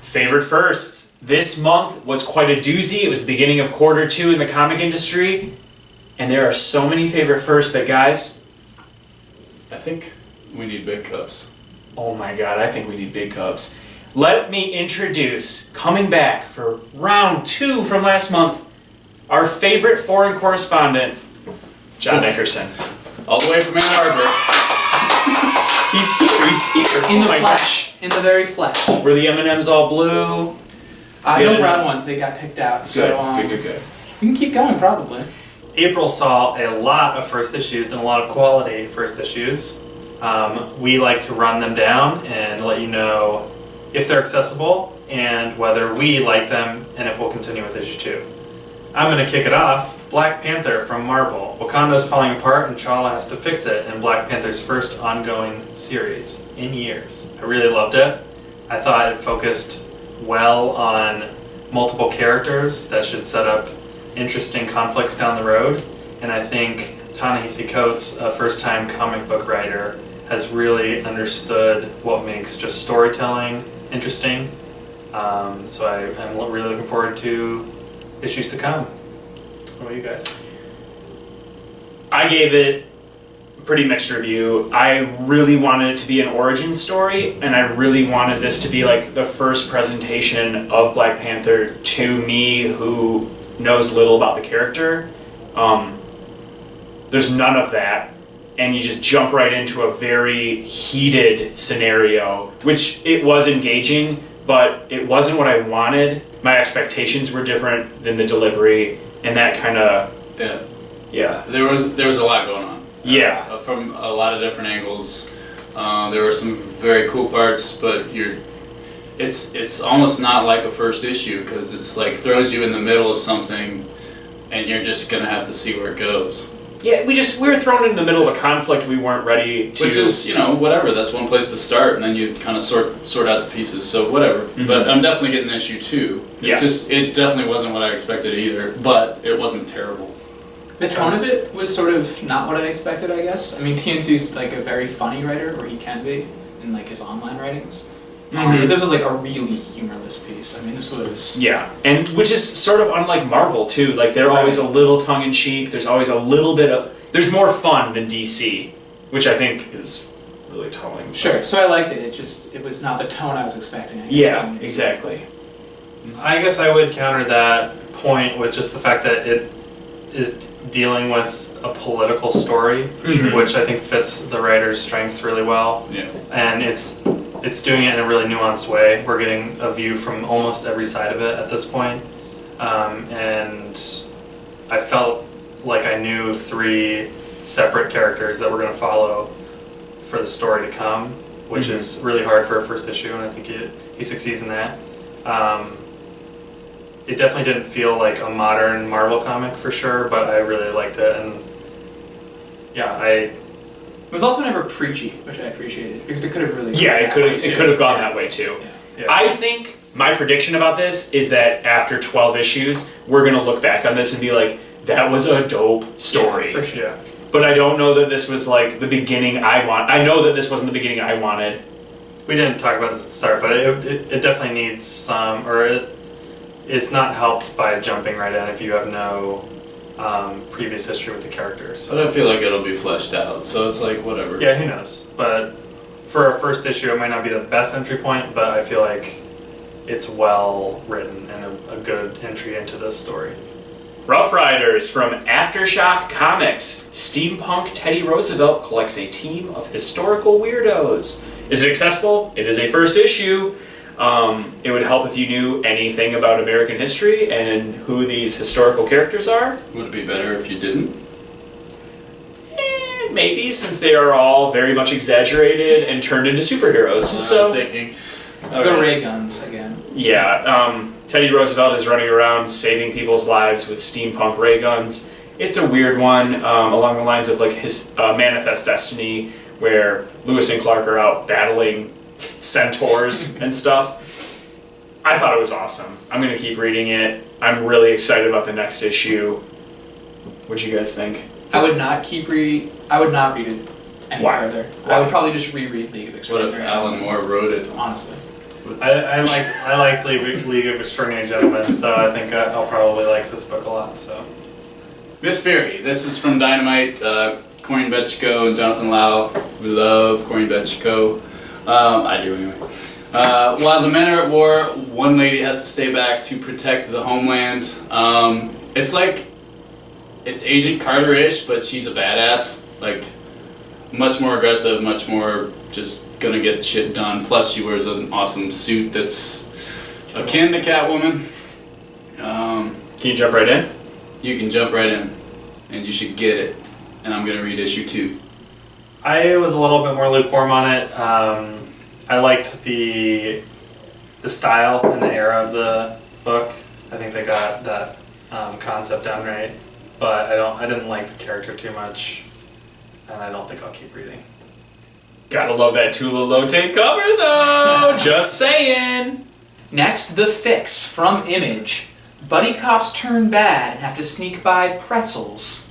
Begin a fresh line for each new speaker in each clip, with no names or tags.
Favorite firsts. This month was quite a doozy. It was the beginning of quarter 2 in the comic industry. And there are so many favorite firsts that, guys...
I think we need big cups.
Oh my god, I think we need big cups. Let me introduce, coming back for round 2 from last month, our favorite foreign correspondent, John Nickerson.
All the way from Ann Arbor.
He's here.
In the flesh. In the very flesh.
Were the M&Ms all blue?
No brown ones, they got picked out. So,
Good.
We can keep going, probably.
April saw a lot of first issues and a lot of quality first issues. We like to run them down and let you know if they're accessible and whether we like them and if we'll continue with issue 2. I'm going to kick it off. Black Panther from Marvel. Wakanda's falling apart and T'Challa has to fix it in Black Panther's first ongoing series in years. I really loved it. I thought it focused well on multiple characters that should set up interesting conflicts down the road. And I think Ta-Nehisi Coates, a first-time comic book writer, has really understood what makes just storytelling interesting. So I'm really looking forward to issues to come. What about you guys?
I gave it a pretty mixed review. I really wanted it to be an origin story, and I really wanted this to be like the first presentation of Black Panther to me, who knows little about the character. There's none of that, and you just jump right into a very heated scenario, which it was engaging, but it wasn't what I wanted. My expectations were different than the delivery, and that kind of... Yeah.
There was a lot going on.
Yeah.
From a lot of different angles. There were some very cool parts, but it's almost not like a first issue, because it's like throws you in the middle of something and you're just gonna have to see where it goes.
Yeah, we were thrown into the middle of a conflict we weren't ready to...
Which is, whatever, that's one place to start, and then you kind of sort out the pieces, so whatever. Mm-hmm. But I'm definitely getting issue 2. It definitely wasn't what I expected either, but it wasn't terrible.
The tone of it was sort of not what I expected, I guess. I mean, TNC's like a very funny writer, or he can be, in like his online writings. But this was like a really humorless piece. I mean, this was...
Yeah, and which is sort of unlike Marvel, too. Like, they're always a little tongue-in-cheek. There's always a little bit of... There's more fun than DC, which I think is really telling.
Sure, so I liked it. It was not the tone I was expecting.
Yeah, exactly.
I guess I would counter that point with just the fact that it is dealing with a political story, which I think fits the writer's strengths really well.
Yeah.
And it's doing it in a really nuanced way. We're getting a view from almost every side of it at this point. And I felt like I knew 3 separate characters that we're going to follow for the story to come, which is really hard for a first issue, and I think he succeeds in that. It definitely didn't feel like a modern Marvel comic for sure, but I really liked it, and yeah, It
was also never preachy, which I appreciated, because it could have really...
Yeah, it could have gone that way too.
Yeah.
I think my prediction about this is that after 12 issues, we're going to look back on this and be like, that was a dope story.
Yeah, for sure.
Yeah.
But I don't know that this was like the beginning I want. I know that this wasn't the beginning I wanted.
We didn't talk about this at the start, but it definitely needs some, or it's not helped by jumping right in if you have no previous history with the characters.
But I feel like it'll be fleshed out, so it's like, whatever.
Yeah, who knows? But for a first issue, it might not be the best entry point, but I feel like it's well written and a good entry into this story.
Rough Riders from Aftershock Comics. Steampunk Teddy Roosevelt collects a team of historical weirdos. Is it accessible? It is a first issue. It would help if you knew anything about American history and who these historical characters are.
Would it be better if you didn't?
Maybe, since they are all very much exaggerated and turned into superheroes.
I was thinking.
The ray guns again.
Yeah, Teddy Roosevelt is running around saving people's lives with steampunk ray guns. It's a weird one, along the lines of like his Manifest Destiny, where Lewis and Clark are out battling centaurs and stuff. I thought it was awesome. I'm going to keep reading it. I'm really excited about the next issue. What do you guys think?
I would not read it any
Why?
further.
Why?
I would probably just reread League of
What if
Extraordinary
Alan
Gentlemen,
Moore wrote it?
honestly.
I like League of Extraordinary Gentlemen, so I think I'll probably like this book a lot. So
Miss Fury. This is from Dynamite. Corin Bechko and Jonathan Lau. We love Corin Bechko. I do anyway. While the men are at war, one lady has to stay back to protect the homeland. It's like, it's Agent Carter-ish, but she's a badass. Like, much more aggressive, much more just gonna get shit done. Plus, she wears an awesome suit that's akin to Catwoman.
Can you jump right in?
You can jump right in, and you should get it. And I'm gonna read issue 2.
I was a little bit more lukewarm on it. I liked the style and the era of the book. I think they got that concept down right, but I didn't like the character too much, and I don't think I'll keep reading.
Gotta love that Tula Lote cover though. Just saying.
Next, The Fix from Image. Buddy cops turn bad and have to sneak by pretzels.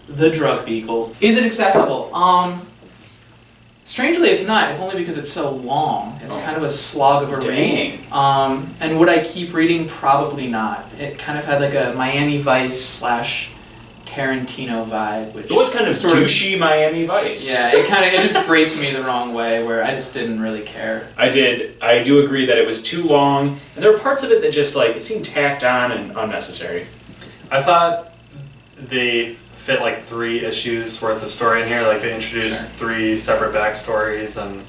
The Drug Beagle. Is it accessible? Strangely, it's not, if only because it's so long. It's kind of a slog of a read. And would I keep reading? Probably not. It kind of had like a Miami Vice / Tarantino vibe, which
It was kind of
sort
douchey Miami Vice.
Yeah, it just graced me the wrong way, where I just didn't really care.
I do agree that it was too long, and there were parts of it that just like it seemed tacked on and unnecessary.
I thought they fit like 3 issues worth of story in here. Like they introduced 3 separate backstories, and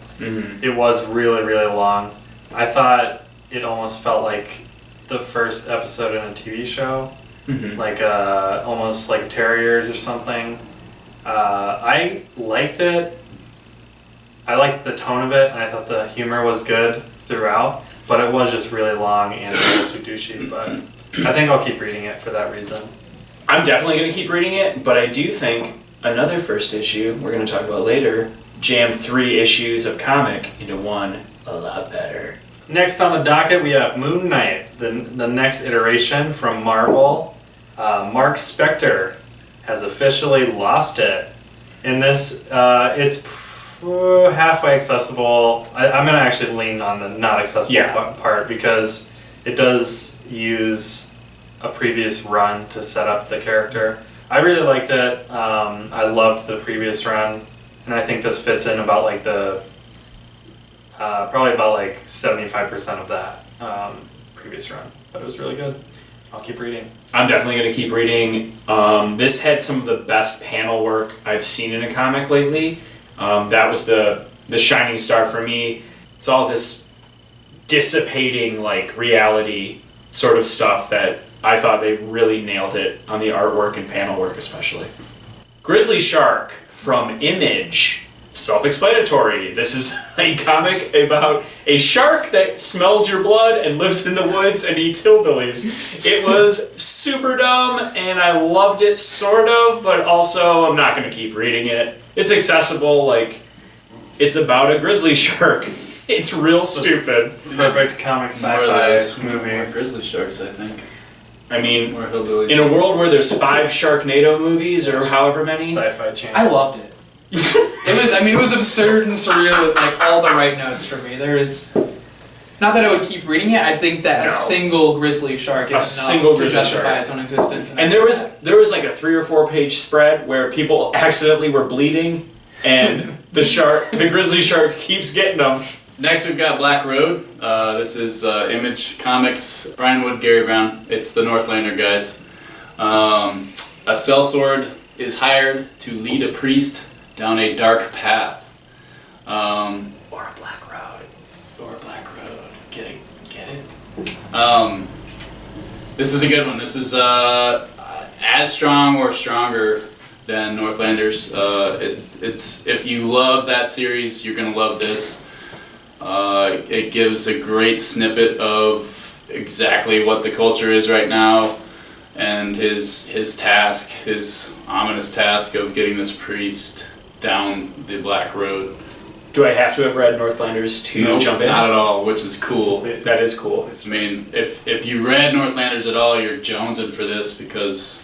it was really, really long. I thought it almost felt like the first episode in a TV show, like almost like Terriers or something. I liked it. I liked the tone of it, and I thought the humor was good throughout, but it was just really long and a little too douchey. But I think I'll keep reading it for that reason.
I'm definitely going to keep reading it, but I do think another first issue we're going to talk about later jammed 3 issues of comic into one a lot better.
Next on the docket, we have Moon Knight, the next iteration from Marvel. Mark Spector has officially lost it. In this, it's halfway accessible. I'm going to actually lean on the not accessible part because it does use a previous run to set up the character. I really liked it. I loved the previous run, and I think this fits in about like the probably about like 75% of that previous run. But it was really good. I'll keep reading.
I'm definitely going to keep reading. This had some of the best panel work I've seen in a comic lately. That was the shining star for me. It's all this dissipating like reality sort of stuff that I thought they really nailed it on the artwork and panel work especially. Grizzly Shark from Image. Self-explanatory. This is a comic about a shark that smells your blood and lives in the woods and eats hillbillies. It was super dumb and I loved it sort of, but also I'm not going to keep reading it. It's accessible, like it's about a grizzly shark. It's real stupid.
Perfect comic sci-fi movie.
More grizzly sharks, I think.
I mean,
More hillbillies.
in a world where there's 5 Sharknado movies or however many.
Sci-fi channel.
I loved it. It was absurd and surreal with like all the right notes for me. There is, not that I would keep reading it. I think that a single grizzly shark is enough to justify its own existence.
And there was like a 3 or 4 page spread where people accidentally were bleeding, and the grizzly shark keeps getting them.
Next we've got Black Road. This is Image Comics, Brian Wood, Gary Brown. It's the Northlander guys. A sellsword is hired to lead a priest down a dark path.
Or a black road.
Or a black road. Get it? This is a good one. This is as strong or stronger than Northlanders. It's if you love that series, you're gonna love this. It gives a great snippet of exactly what the culture is right now, and his task, his ominous task of getting this priest down the Black Road.
Do I have to have read Northlanders to
Nope,
jump in?
not at all, which is cool.
That is cool.
I mean, if you read Northlanders at all, you're jonesing for this because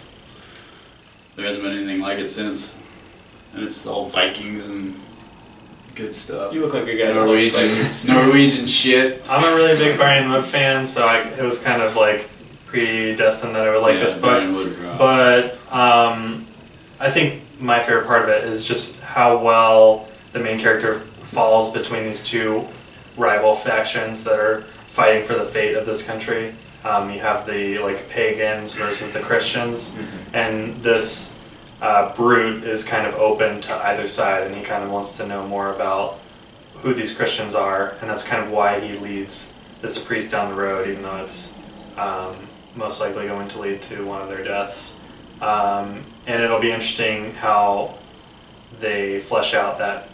there hasn't been anything like it since. And it's all Vikings and Good stuff.
You look like a guy that likes Vikings.
Norwegian shit.
I'm a really big Brian Wood fan, so it was kind of like predestined that I would like this book.
Brian Wood, bro.
But I think my favorite part of it is just how well the main character falls between these two rival factions that are fighting for the fate of this country. You have the like pagans versus the Christians, and this Brute is kind of open to either side, and he kind of wants to know more about who these Christians are, and that's kind of why he leads this priest down the road, even though it's most likely going to lead to one of their deaths. And it'll be interesting how they flesh out that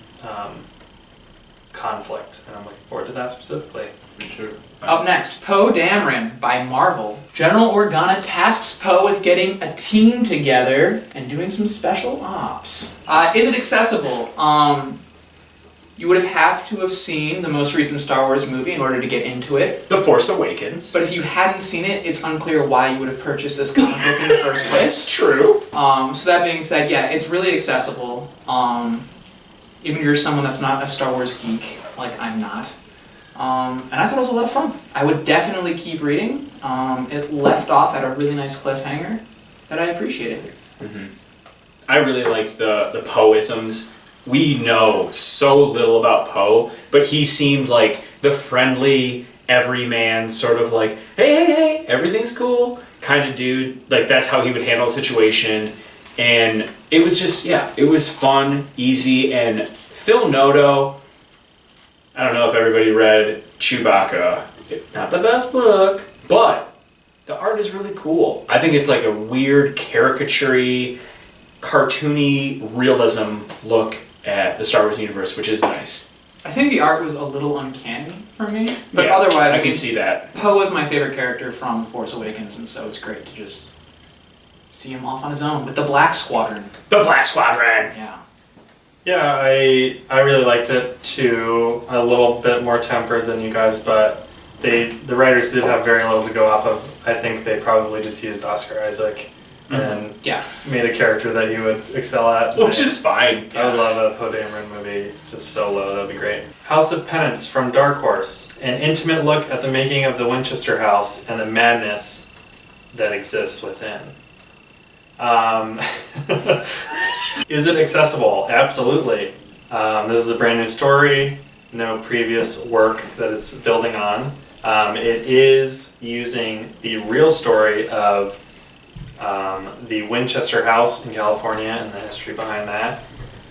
conflict, and I'm looking forward to that specifically.
For sure.
Up next, Poe Dameron by Marvel. General Organa tasks Poe with getting a team together and doing some special ops. Is it accessible? You would have to have seen the most recent Star Wars movie in order to get into it.
The Force Awakens.
But if you hadn't seen it, it's unclear why you would have purchased this comic book in the first place.
True.
So that being said, yeah, it's really accessible. Even if you're someone that's not a Star Wars geek, like I'm not. And I thought it was a lot of fun. I would definitely keep reading. It left off at a really nice cliffhanger that I appreciated.
I really liked the Poe-isms. We know so little about Poe, but he seemed like the friendly, everyman, sort of like, hey, everything's cool kind of dude. Like, that's how he would handle a situation. And it was just, it was fun, easy, and Phil Noto, I don't know if everybody read Chewbacca. Not the best book, but the art is really cool. I think it's like a weird, caricature-y, cartoony realism look at the Star Wars universe, which is nice.
I think the art was a little uncanny for me, but
Yeah,
otherwise,
I can see that.
Poe is my favorite character from Force Awakens, and so it's great to just see him off on his own with the Black Squadron.
The Black Squadron!
Yeah.
Yeah, I really liked it too. A little bit more tempered than you guys, but the writers did have very little to go off of. I think they probably just used Oscar Isaac and
Yeah.
made a character that he would excel at.
Which is fine.
I would love a Poe Dameron movie just solo. That'd be great. House of Penance from Dark Horse, an intimate look at the making of the Winchester House and the madness that exists within. Is it accessible? Absolutely. This is a brand new story, no previous work that it's building on. It is using the real story of the Winchester House in California and the history behind that.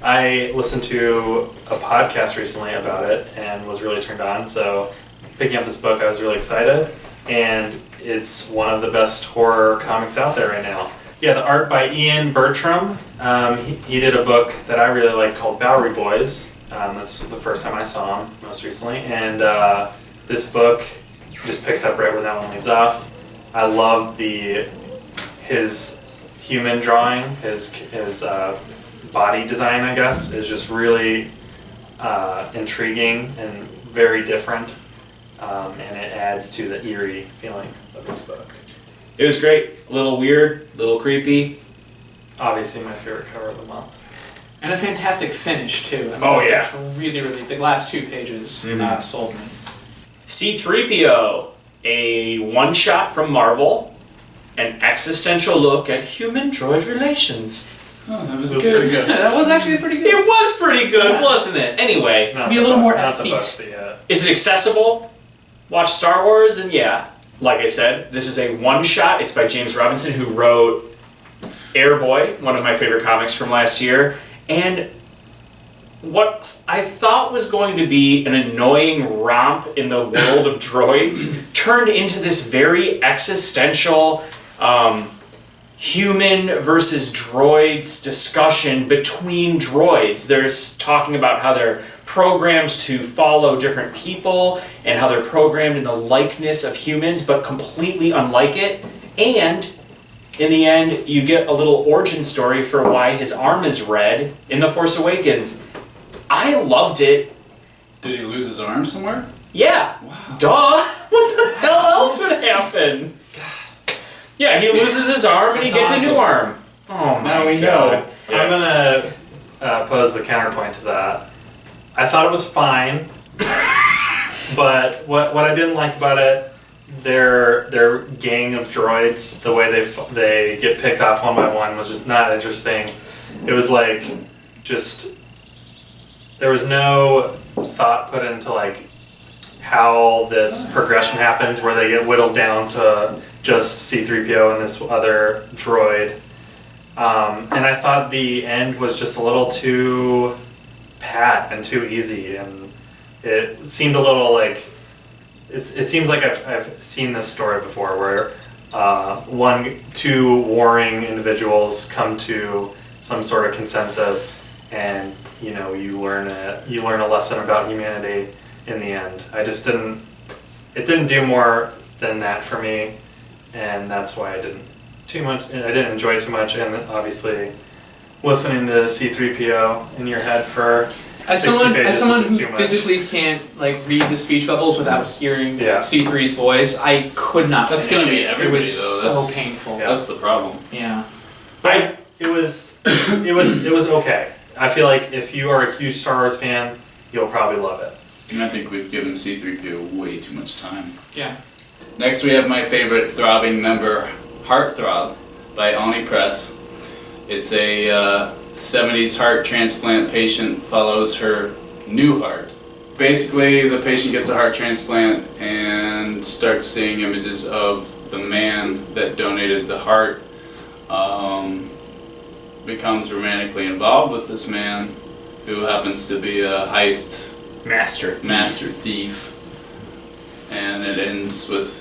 I listened to a podcast recently about it and was really turned on, so picking up this book I was really excited, and it's one of the best horror comics out there right now. Yeah, the art by Ian Bertram. He did a book that I really like called Bowery Boys. This was the first time I saw him, most recently. And this book just picks up right where that one leaves off. I love his human drawing, his body design, I guess, is just really intriguing and very different. And it adds to the eerie feeling of this book.
It was great. A little weird, a little creepy.
Obviously my favorite cover of the month.
And a fantastic finish, too. I mean,
Oh,
it was
yeah.
actually really, really, the last 2 pages sold me.
C-3PO, a one-shot from Marvel, an existential look at human-droid relations.
Oh, that was
It was
good.
pretty good.
That was actually pretty good.
It was pretty good,
Yeah.
wasn't it? Anyway,
Not
Be a
the
little
book-
more
not the
effete.
book, but yeah.
is it accessible? Watch Star Wars, and yeah, like I said, this is a one-shot. It's by James Robinson, who wrote Airboy, one of my favorite comics from last year, and what I thought was going to be an annoying romp in the world of droids turned into this very existential human versus droids discussion between droids. There's talking about how they're programmed to follow different people and how they're programmed in the likeness of humans but completely unlike it. And in the end, you get a little origin story for why his arm is red in The Force Awakens. I loved it.
Did he lose his arm somewhere?
Yeah.
Wow.
Duh. What the hell else would happen? Yeah, he loses his arm and
That's
he gets a
awesome.
new arm. Oh my
Now we
god.
know. I'm gonna pose the counterpoint to that. I thought it was fine, but what I didn't like about it, their gang of droids, the way they get picked off one by one was just not interesting. It was like just there was no thought put into like how this progression happens, where they get whittled down to just C-3PO and this other droid. And I thought the end was just a little too pat and too easy, and it seemed a little like it seems like I've seen this story before, where two warring individuals come to some sort of consensus, and you learn a lesson about humanity in the end. It didn't do more than that for me, and that's why I didn't enjoy it too much. And obviously listening to C-3PO in your head for
As
60
someone
pages
who
is too much.
physically can't like read the speech bubbles without hearing
Yeah.
C3's voice, I could not.
That's
finish
gonna be
it.
everybody,
It was
though.
so
That's-
painful.
Yeah.
That's the problem.
Yeah.
It was okay. I feel like if you are a huge Star Wars fan, you'll probably love it.
And I think we've given C-3PO way too much time.
Yeah.
Next we have my favorite throbbing member, Heartthrob by Oni Press. It's a 70s heart transplant patient follows her new heart. Basically, the patient gets a heart transplant and starts seeing images of the man that donated the heart. Becomes romantically involved with this man, who happens to be a heist
Master
thief, and it ends with,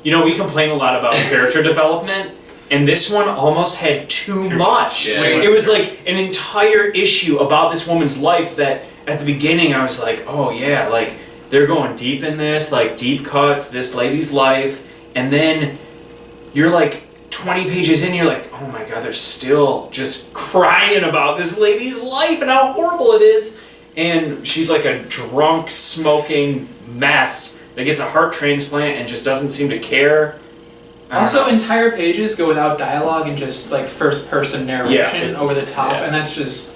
We complain a lot about character development, and this one almost had too much.
Yeah.
Like, it was like an entire issue about this woman's life that at the beginning I was like, oh yeah, like they're going deep in this, like deep cuts, this lady's life, and then you're like 20 pages in, you're like, oh my god, they're still just crying about this lady's life and how horrible it is. And she's like a drunk, smoking mess that gets a heart transplant and just doesn't seem to care. I don't
Also,
know.
entire pages go without dialogue and just like first-person narration over the top,
Yeah.
and that's just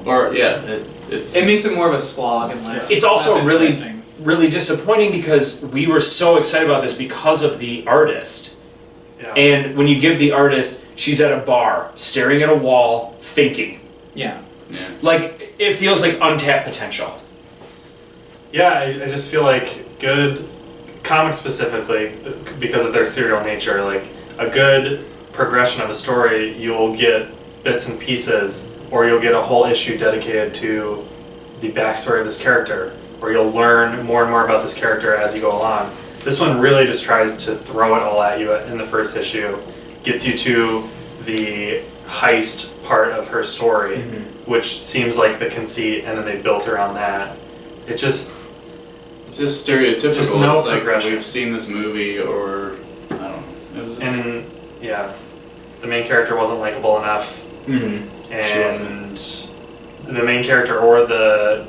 it
makes it more of a slog and less.
It's also
less
really,
interesting.
really disappointing because we were so excited about this because of the artist.
Yeah.
And when you give the artist, she's at a bar, staring at a wall, thinking.
Yeah.
Like, it feels like untapped potential.
Yeah, I just feel like good comics specifically, because of their serial nature, like a good progression of a story, you'll get bits and pieces, or you'll get a whole issue dedicated to the backstory of this character, or you'll learn more and more about this character as you go along. This one really just tries to throw it all at you in the first issue, gets you to the heist part of her story, which seems like the conceit, and then they built around that. It just
stereotypical.
Just no
it's like
progression.
we've seen this movie, or I don't know. It was just,
And yeah, the main character wasn't likable enough,
wasn't.
and the main character or the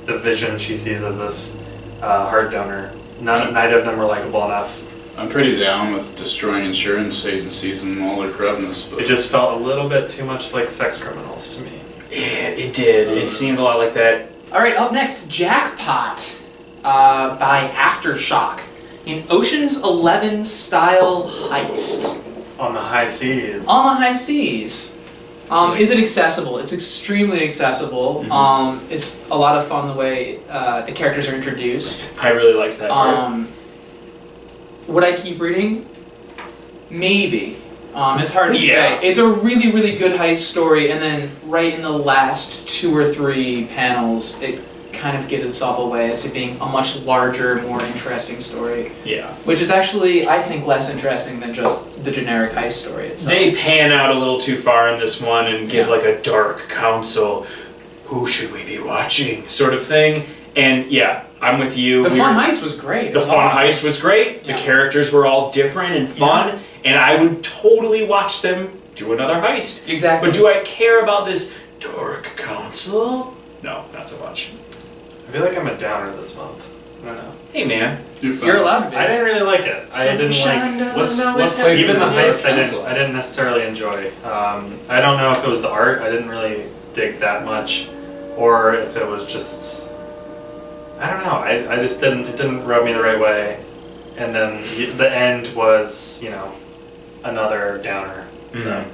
vision she sees of this heart donor, neither of them were likable enough.
I'm pretty down with destroying insurance agencies and all their corruptness, but
It just felt a little bit too much like sex criminals to me.
Yeah, it did. It seemed a lot like that.
All right, up next, Jackpot by Aftershock, an Ocean's 11 style heist
On the high seas.
on the high seas. Is it accessible? It's extremely accessible. It's a lot of fun the way the characters are introduced.
I really liked that part.
Would I keep reading? Maybe. It's hard to
Yeah.
say. It's a really, really good heist story, and then right in the last 2 or 3 panels, it kind of gives itself away as to being a much larger, more interesting story.
Yeah.
Which is actually, I think, less interesting than just the generic heist story itself.
They pan out a little too far in this one and give
Yeah.
like a dark counsel, who should we be watching sort of thing. And yeah, I'm with you.
The fun heist was great. It
The
was
fun
awesome.
heist was great.
Yeah.
The characters were all different and fun, and I would totally watch them do another heist.
Exactly.
But do I care about this dark counsel? No, not so much.
I feel like I'm a downer this month. I don't know.
Hey man,
you're fine.
You're allowed to be.
I didn't really like it. I didn't
Sunshine
like
doesn't always
place
even
is
the
it
heist.
Dark Council?
I didn't necessarily enjoy. I don't know if it was the art. I didn't really dig that much, or if it was just, I don't know, I just it didn't rub me the right way. And then the end was, another downer. So,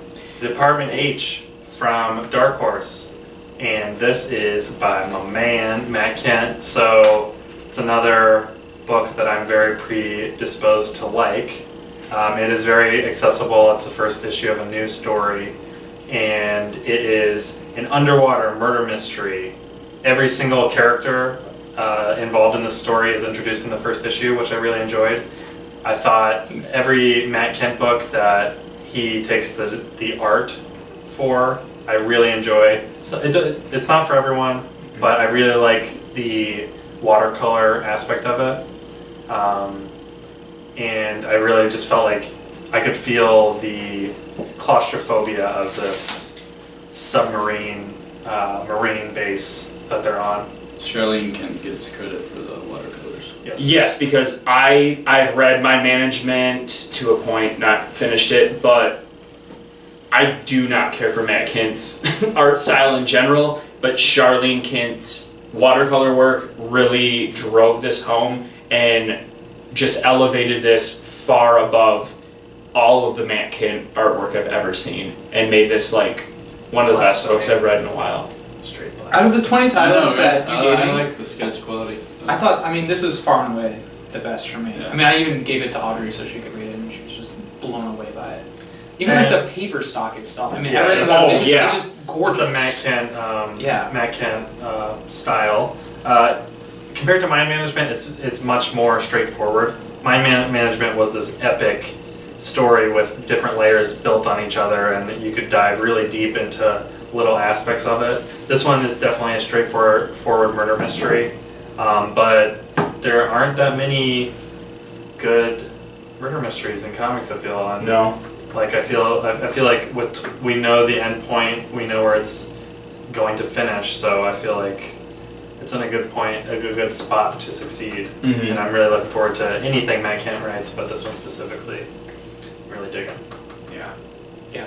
Department H from Dark Horse, and this is by my man Matt Kent. So it's another book that I'm very predisposed to like. It is very accessible. It's the first issue of a new story, and it is an underwater murder mystery. Every single character involved in this story is introduced in the first issue, which I really enjoyed. I thought every Matt Kent book that he takes the art for, I really enjoy. So it's not for everyone, but I really like the watercolor aspect of it. And I really just felt like I could feel the claustrophobia of this submarine, marine base that they're on.
Charlene Kent gets credit for the watercolors.
Yes, because I've read Mind Management to a point, not finished it, but I do not care for Matt Kent's art style in general, but Charlene Kent's watercolor work really drove this home and just elevated this far above all of the Matt Kent artwork I've ever seen, and made this like one of the best books I've read in a while.
Straight black.
Out of the 20 titles that you gave me,
I like the sketch quality.
I thought, this was far and away the best for me.
Yeah.
I even gave it to Audrey so she could read it, and she was just blown away by it. Even like the paper stock itself.
Yeah,
everything
it's-
about it,
oh,
it's just,
yeah.
it's just gorgeous.
It's a Matt Kent
Yeah.
style. Compared to Mind Management, it's much more straightforward. Mind Management was this epic story with different layers built on each other, and you could dive really deep into little aspects of it. This one is definitely a straightforward murder mystery, but there aren't that many good murder mysteries in comics, I feel. And
No.
like I feel like we know the end point, we know where it's going to finish, so I feel like it's in a good spot to succeed.
Mhm.
And I'm really looking forward to anything Matt Kent writes, but this one specifically, I'm really digging.
Yeah.
Yeah.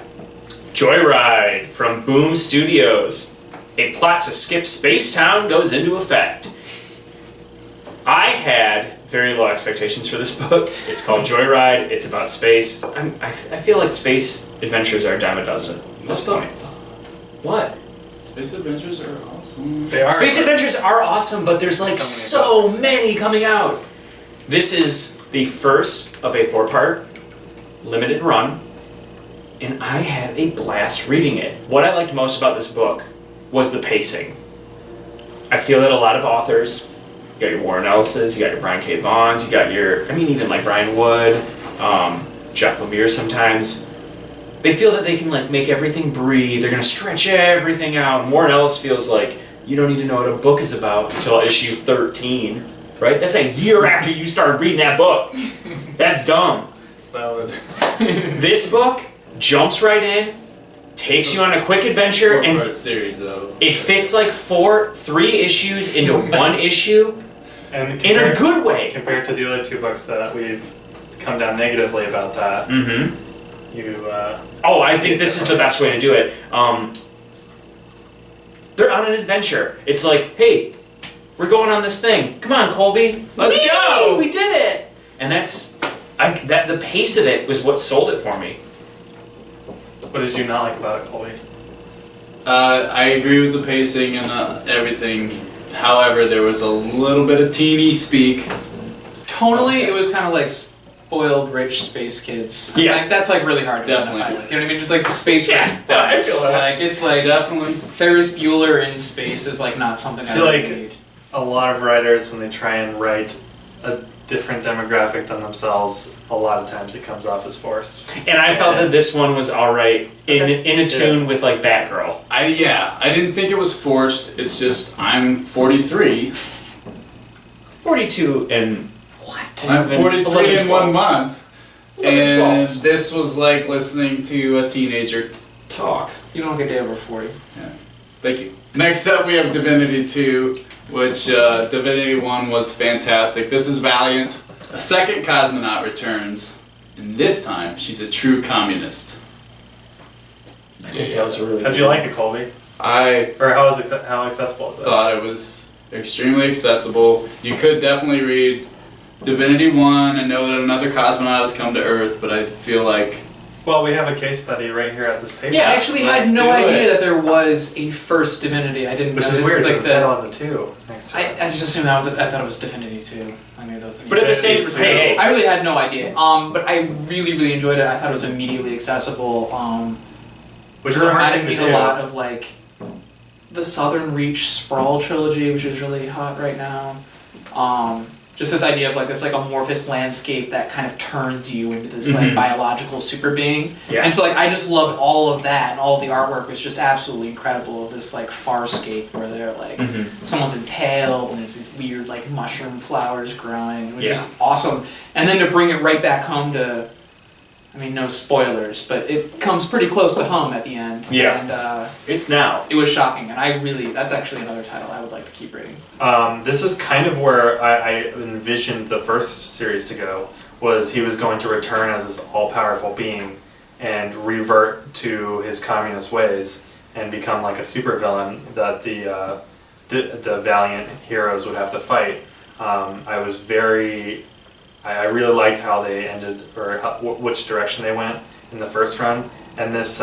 Joyride from Boom Studios. A plot to skip Space Town goes into effect. I had very low expectations for this book. It's called Joyride. It's about space. I feel like space adventures are a dime a dozen at this
What the
point. What?
Space adventures are awesome.
They are
Space adventures are awesome, but there's like so many coming out. This is the first of a 4-part limited run, and I had a blast reading it. What I liked most about this book was the pacing. I feel that a lot of authors, you got your Warren Ellis's, you got your Brian K. Vaughn's, you got even like Brian Wood, Jeff Lemire sometimes, they feel that they can like make everything breathe, they're gonna stretch everything out, and Warren Ellis feels like you don't need to know what a book is about until issue 13, right? That's a year after you started reading that book. That's dumb.
It's valid.
This book jumps right in, takes you on a quick adventure, and
Four-part series though.
it fits like 3 issues into one issue
And
in a good way.
compared to the other 2 books that we've come down negatively about that,
Mm-hmm.
you
I think this is the best way to do it. They're on an adventure. It's like, hey, we're going on this thing. Come on, Colby.
Let's
Whee!
go!
We did it! And the pace of it was what sold it for me.
What did you not like about it, Colby?
I agree with the pacing and everything. However, there was a little bit of teeny speak.
Tonally, it was kind of like spoiled rich space kids.
Yeah.
Like, that's like really hard to
Definitely.
identify with. You know what I mean? Just like space
Yeah,
rich
no, I
vibes.
feel that.
Like it's like
Definitely.
Ferris Bueller in space is like not something I
feel
would
like-
read.
A lot of writers, when they try and write a different demographic than themselves, a lot of times it comes off as forced.
And I felt that this one was alright, in a
Yeah.
tune with like Batgirl.
I didn't think it was forced. It's just I'm 43.
42 and
I'm 43 in 1 month,
11
and
twelfths.
this was like listening to a teenager talk.
You don't look a day over 40.
Thank you. Next up, we have Divinity 2, which Divinity 1 was fantastic. This is Valiant. A second cosmonaut returns, and this time she's a true communist.
I think that was a really
How'd
good
you
one.
like it, Colby?
I
Or how accessible is it?
thought it was extremely accessible. You could definitely read Divinity 1 and know that another cosmonaut has come to Earth, but I feel like
Well, we have a case study right here at this table.
Yeah,
I actually
let's
had no
do
idea
it.
that there was a first Divinity. I didn't
Which
notice
is weird
like
because the title has a 2 next to it.
I just assumed that was I thought it was Divinity 2. I knew those things.
But at the same
Divinity
hey, hey,
I really had no idea. But I really enjoyed it. I thought it was immediately accessible.
Which
It
is a hard
reminded
thing
me
to
a
do.
lot of like the Southern Reach Sprawl trilogy, which is really hot right now. Just this idea of like this like amorphous landscape that kind of turns you into this like
Mhm.
biological super being.
Yes.
And so like I just loved all of that, and all of the artwork was just absolutely incredible. Of this like farscape where they're like
Mhm.
someone's impaled and there's these weird like mushroom flowers growing, which is
Yeah.
awesome. And then to bring it right back home to, I mean, no spoilers, but it comes pretty close to home at the end.
Yeah.
And
It's now.
it was shocking, and that's actually another title I would like to keep reading.
This is kind of where I envisioned the first series to go, was he was going to return as this all-powerful being and revert to his communist ways and become like a supervillain that the valiant heroes would have to fight. I really liked how they ended, or which direction they went in the first run, and this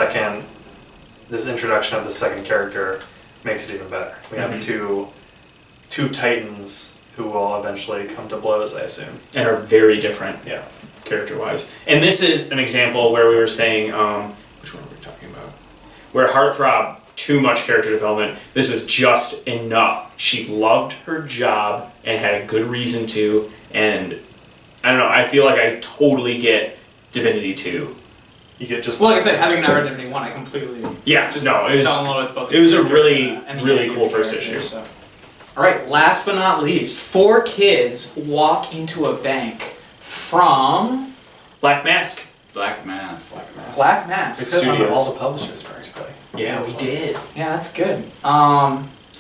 introduction of the second character makes it even better. We have
Mhm.
two titans who will eventually come to blows, I assume.
And are very different.
Yeah.
Character-wise. And this is an example where we were saying, which one were we talking about? Where Heartthrob, too much character development. This was just enough. She loved her job and had a good reason to, and I don't know, I feel like I totally get Divinity 2.
You get just
Well, like I said, having not read Divinity 1, I completely
Yeah,
just
no, it was,
fell in love with both.
it was a
characters,
really,
and the
really
idea
cool
of the
first
characters,
issue.
So. All right, last but not least, 4 kids walk into a bank from
Black Mask.
Black Mass.
Black Mask.
we could have
Studios.
all the publishers practically.
Yeah, we did.
Yeah, that's good.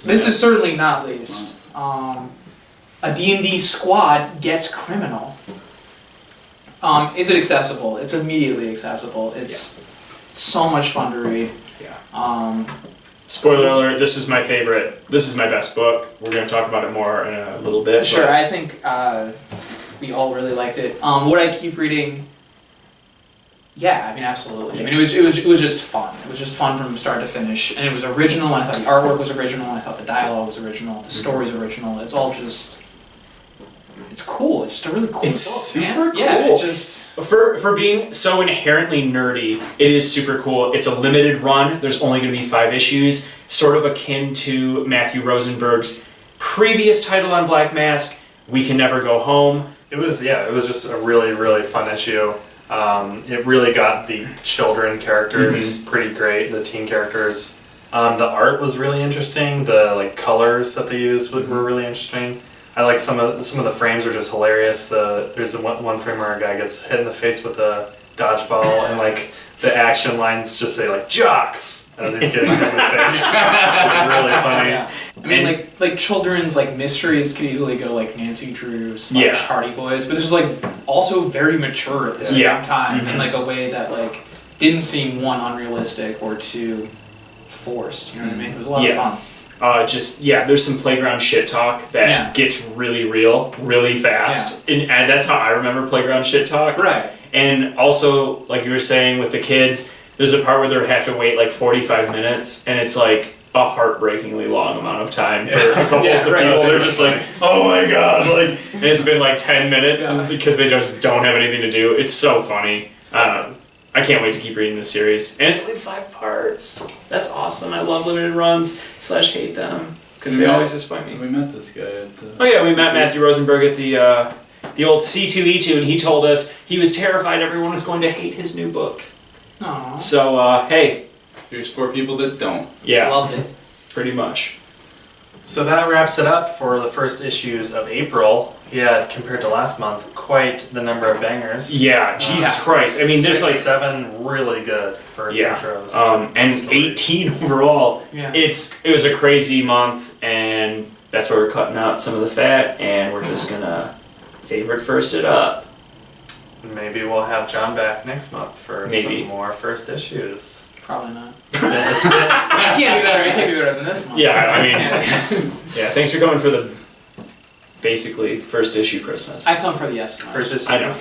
This is certainly not least. A D&D squad gets criminal. Is it accessible? It's immediately accessible. It's so much fun to read.
Yeah. Spoiler alert, this is my favorite. This is my best book. We're going to talk about it more in a little bit.
Sure,
but-
I think we all really liked it. Would I keep reading? Yeah, I mean, absolutely. I mean, it was just fun. It was just fun from start to finish, and it was original. And I thought the artwork was original. And I thought the dialogue was original. The story's original. It's all just. It's cool. It's just a really cool
It's
book, man.
super
Yeah,
cool.
it's just.
For being so inherently nerdy, it is super cool. It's a limited run. There's only going to be 5 issues, sort of akin to Matthew Rosenberg's previous title on Black Mask, We Can Never Go Home.
It was just a really fun issue. It really got the children characters pretty great, the teen characters. The art was really interesting. The like colors that they used were really interesting. I like some of the frames were just hilarious. There's one frame where a guy gets hit in the face with a dodgeball, and like the action lines just say like "jocks" as he's getting hit in the face. It's really funny.
Yeah. I mean, like children's like mysteries could easily go like Nancy Drew /
Yeah.
Hardy Boys, but this was like also very mature at the same
Yeah.
time
Mhm.
in like a way that like didn't seem 1 unrealistic or 2 forced. You know what I mean? It was a lot
Yeah.
of fun.
There's some playground shit talk that
Yeah.
gets really real, really fast. And that's how I remember playground shit talk.
Right.
And also, like you were saying with the kids, there's a part where they have to wait like 45 minutes, and it's like a heartbreakingly long amount of time for a couple
Yeah,
of the
right.
people. They're just like, oh my god, like, and it's been like 10 minutes
Yeah.
because they just don't have anything to do. It's so funny. I can't wait to keep reading this series. And it's only 5 parts. That's awesome. I love limited runs / hate them because they
Yeah.
always disappoint me.
We met this guy at
Oh yeah, we met Matthew Rosenberg at the old C2E2, and he told us he was terrified everyone was going to hate his new book.
Aww.
So, hey,
Here's 4 people that don't.
yeah,
Loved it.
pretty much.
So that wraps it up for the first issues of April. He had, compared to last month, quite the number of bangers.
Yeah, Jesus
Yeah.
Christ. I mean, there's
7 really good first
yeah,
intros.
and
Story.
18 overall.
Yeah.
It was a crazy month, and that's why we're cutting out some of the fat, and we're just gonna favorite first it up.
Maybe we'll have John back next month for
Maybe.
some more first issues.
Probably not.
It's been,
It can't be better. It can't be better than this one.
Yeah, I mean,
Yeah.
yeah. Thanks for coming for the basically first issue Christmas.
I come for the Eskimos.
First issue.
I know.